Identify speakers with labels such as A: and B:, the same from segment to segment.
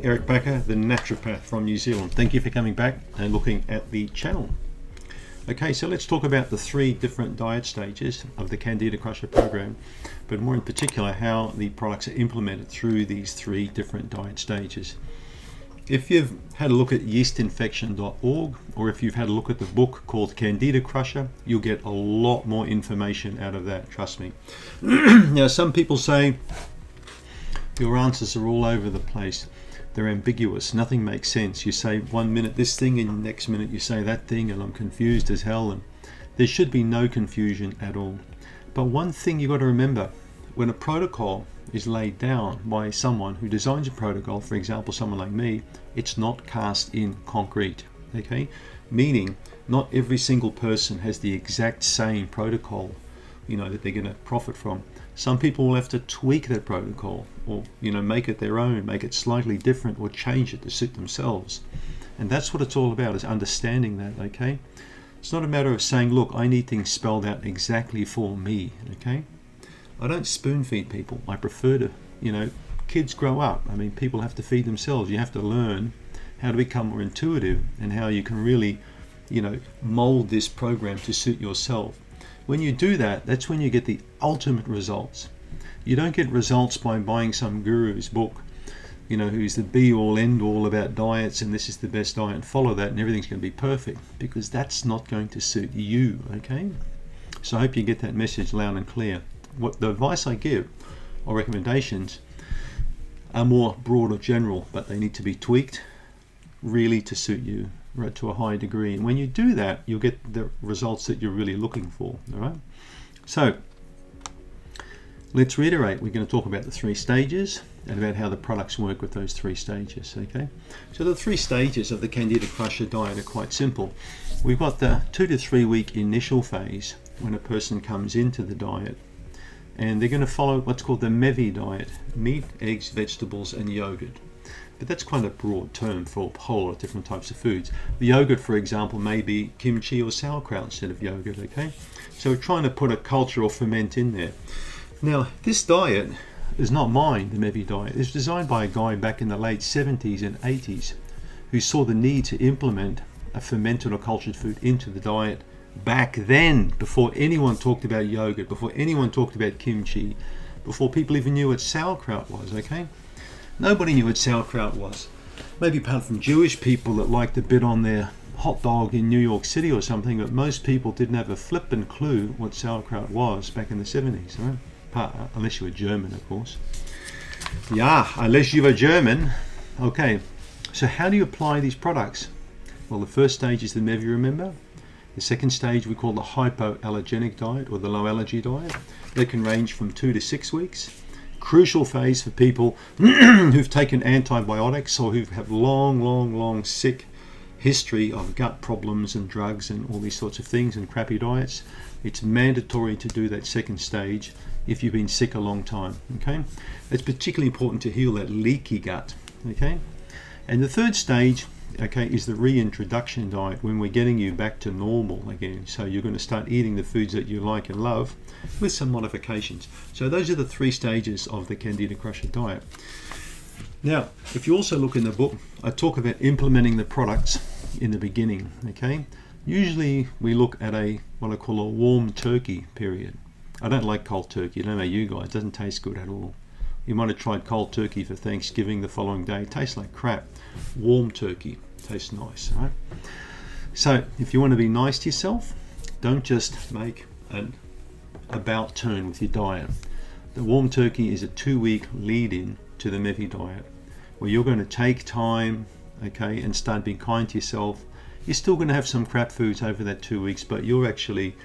A: Eric Bakker, the naturopath from New Zealand. Thank you for coming back and looking at the channel. Okay, so let's talk about the 3 different diet stages of the Candida Crusher program, but more in particular how the products are implemented through these 3 different diet stages. If you've had a look at yeastinfection.org, or if you've had a look at the book called Candida Crusher, you'll get a lot more information out of that, trust me. Now, some people say your answers are all over the place. They're ambiguous, nothing makes sense. You say one minute this thing and next minute you say that thing, and I'm confused as hell. And there should be no confusion at all. But one thing you've got to remember, when a protocol is laid down by someone who designs a protocol, for example someone like me, it's not cast in concrete, okay? Meaning not every single person has the exact same protocol, that they're going to profit from. Some people will have to tweak their protocol, or make it their own, make it slightly different, or change it to suit themselves. And that's what it's all about, is understanding that, okay? It's not a matter of saying, look, I need things spelled out exactly for me, okay? I don't spoon feed people. I prefer to, kids grow up. I mean, people have to feed themselves. You have to learn how to become more intuitive and how you can really, mold this program to suit yourself. When you do that, that's when you get the ultimate results. You don't get results by buying some guru's book, who's the be-all, end-all about diets, and this is the best diet, and follow that and everything's going to be perfect, because that's not going to suit you, okay? So I hope you get that message loud and clear. What the advice I give, or recommendations, are more broad or general, but they need to be tweaked really to suit you, right, to a high degree. And when you do that, you'll get the results that you're really looking for. All right. So let's reiterate. We're going to talk about the 3 stages and about how the products work with those 3 stages. Okay. So the 3 stages of the Candida Crusher diet are quite simple. We've got the 2 to 3 week initial phase when a person comes into the diet, and they're going to follow what's called the MEVI diet: meat, eggs, vegetables, and yogurt. But that's quite a broad term for a whole lot of different types of foods. The yogurt, for example, may be kimchi or sauerkraut instead of yogurt, okay? So we're trying to put a culture or ferment in there. Now, this diet is not mine, the MEVI diet. It was designed by a guy back in the late 70s and 80s who saw the need to implement a fermented or cultured food into the diet back then, before anyone talked about yogurt, before anyone talked about kimchi, before people even knew what sauerkraut was, okay? Nobody knew what sauerkraut was. Maybe apart from Jewish people that liked a bit on their hot dog in New York City or something, but most people didn't have a flippin' clue what sauerkraut was back in the 70s, right? Unless you were German, of course. Yeah, unless you were German. Okay, so how do you apply these products? Well, the first stage is the MEVI, remember? The second stage we call the hypoallergenic diet, or the low allergy diet. That can range from 2 to 6 weeks. Crucial phase for people who've taken antibiotics or who have long sick history of gut problems and drugs and all these sorts of things and crappy diets. It's mandatory to do that second stage if you've been sick a long time, okay? It's particularly important to heal that leaky gut, okay? And the third stage, okay, is the reintroduction diet, when we're getting you back to normal again. So you're going to start eating the foods that you like and love with some modifications. So those are the 3 stages of the Candida Crusher diet. Now, if you also look in the book, I talk about implementing the products in the beginning, okay? Usually we look at what I call a warm turkey period. I don't like cold turkey. I don't know you guys, it doesn't taste good at all. You might have tried cold turkey for Thanksgiving the following day. It tastes like crap. Warm turkey tastes nice, right? So if you want to be nice to yourself, don't just make an about turn with your diet. The warm turkey is a 2-week lead-in to the MEVI diet, where you're going to take time, okay, and start being kind to yourself. You're still going to have some crap foods over that 2 weeks, but you're actually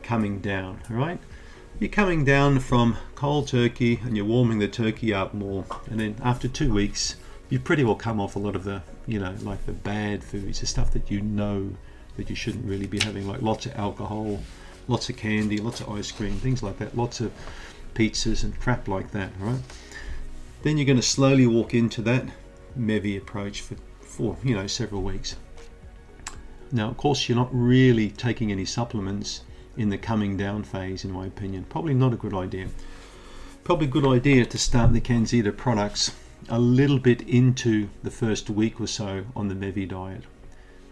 A: coming down, all right? You're coming down from cold turkey and you're warming the turkey up more, and then after 2 weeks you pretty well come off a lot of the, like the bad foods, the stuff that that you shouldn't really be having, like lots of alcohol, lots of candy, lots of ice cream, things like that, lots of pizzas and crap like that, right? Then you're going to slowly walk into that MEVI approach for several weeks. Now, of course, you're not really taking any supplements in the coming down phase, in my opinion. Probably not a good idea. Probably a good idea to start the CanXida products a little bit into the first week or so on the Mevi diet.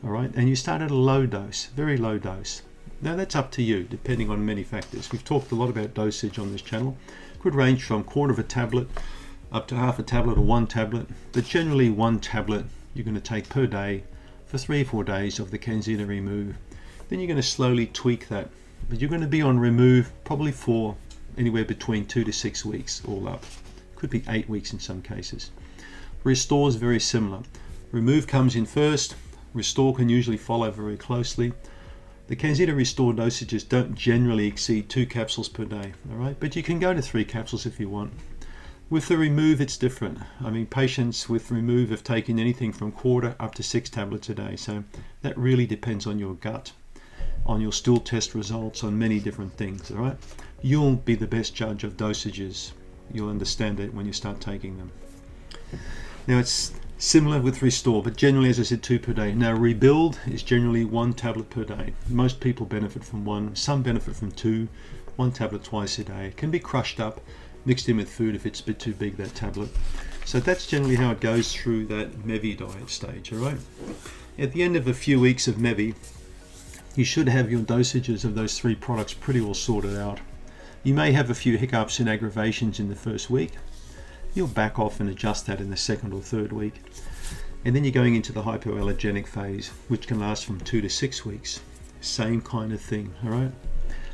A: All right, and you start at a low dose, very low dose. Now that's up to you, depending on many factors. We've talked a lot about dosage on this channel. Could range from quarter of a tablet up to half a tablet or one tablet, but generally one tablet you're going to take per day for 3 or 4 days of the CanXida Remove. Then you're going to slowly tweak that, but you're going to be on Remove probably for anywhere between 2 to 6 weeks all up. Could be 8 weeks in some cases. Restore is very similar. Remove comes in first, Restore can usually follow very closely. The CanXida Restore dosages don't generally exceed 2 capsules per day, all right? But you can go to 3 capsules if you want. With the Remove, it's different. I mean, patients with Remove have taken anything from quarter up to 6 tablets a day, so that really depends on your gut, on your stool test results, on many different things, all right? You'll be the best judge of dosages. You'll understand it when you start taking them. Now, it's similar with Restore, but generally, as I said, 2 per day. Now, Rebuild is generally 1 tablet per day. Most people benefit from 1, some benefit from 2, 1 tablet twice a day. It can be crushed up, mixed in with food if it's a bit too big, that tablet. So that's generally how it goes through that Mevi diet stage, all right? At the end of a few weeks of Mevi, you should have your dosages of those 3 products pretty well sorted out. You may have a few hiccups and aggravations in the first week. You'll back off and adjust that in the 2nd or 3rd week. And then you're going into the hypoallergenic phase, which can last from 2 to 6 weeks. Same kind of thing, all right?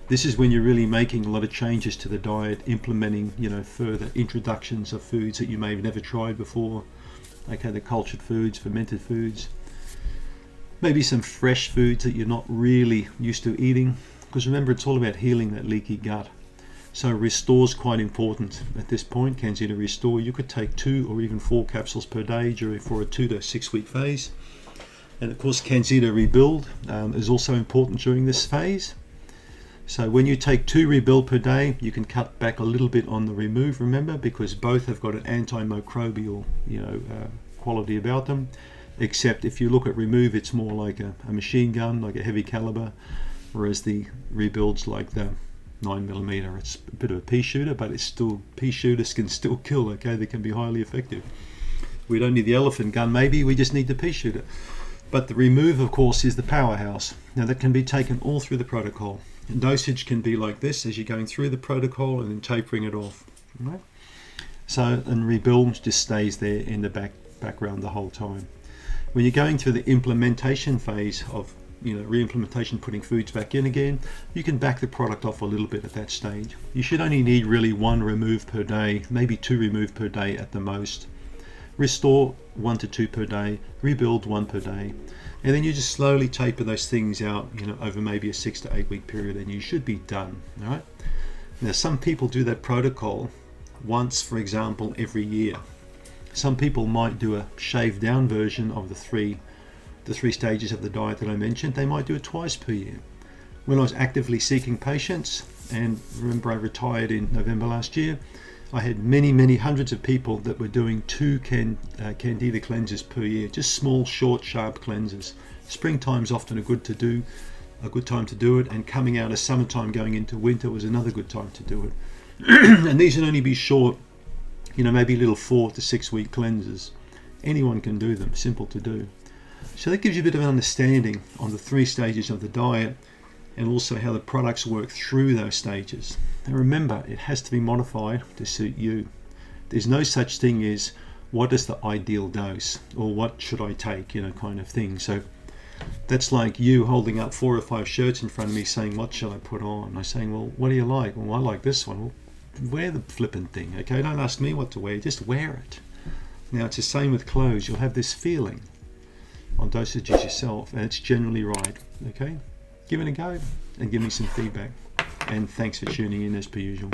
A: This is when you're really making a lot of changes to the diet, implementing, further introductions of foods that you may have never tried before. Okay, the cultured foods, fermented foods. Maybe some fresh foods that you're not really used to eating. Because remember, it's all about healing that leaky gut. So Restore is quite important at this point. CanXida Restore, you could take 2 or even 4 capsules per day for a 2 to 6 week phase. And of course, CanXida Rebuild is also important during this phase. So when you take 2 Rebuild per day, you can cut back a little bit on the Remove, remember, because both have got an antimicrobial quality about them. Except if you look at Remove, it's more like a machine gun, like a heavy caliber, whereas the Rebuild's like the 9mm. It's a bit of a pea shooter, but it's still, pea shooters can still kill, okay? They can be highly effective. We don't need the elephant gun, maybe, we just need the pea shooter. But the Remove, of course, is the powerhouse. Now that can be taken all through the protocol. And dosage can be like this as you're going through the protocol and then tapering it off. Right? So, and Rebuild just stays there in the background the whole time. When you're going through the implementation phase of re-implementation, putting foods back in again, you can back the product off a little bit at that stage. You should only need really 1 Remove per day, maybe 2 Remove per day at the most. Restore 1 to 2 per day, Rebuild 1 per day, and then you just slowly taper those things out, over maybe a 6 to 8 week period, and you should be done. All right. Now, some people do that protocol once, for example, every year. Some people might do a shaved down version of the three stages of the diet that I mentioned. They might do it twice per year. When I was actively seeking patients, and remember I retired in November last year, I had many hundreds of people that were doing 2 Candida cleanses per year, just small, short, sharp cleanses. Springtime's often a good time to do it, and coming out of summertime going into winter was another good time to do it. And these would only be short, maybe little 4 to 6 week cleanses. Anyone can do them, simple to do. So that gives you a bit of an understanding on the 3 stages of the diet, and also how the products work through those stages. And remember, it has to be modified to suit you. There's no such thing as what is the ideal dose, or what should I take, kind of thing. So that's like you holding up 4 or 5 shirts in front of me saying, what shall I put on? I'm saying, well, what do you like? Well, I like this one. Well, wear the flippin' thing, okay? Don't ask me what to wear, just wear it. Now, it's the same with clothes. You'll have this feeling on dosages yourself, and it's generally right, okay? Give it a go and give me some feedback. And thanks for tuning in as per usual.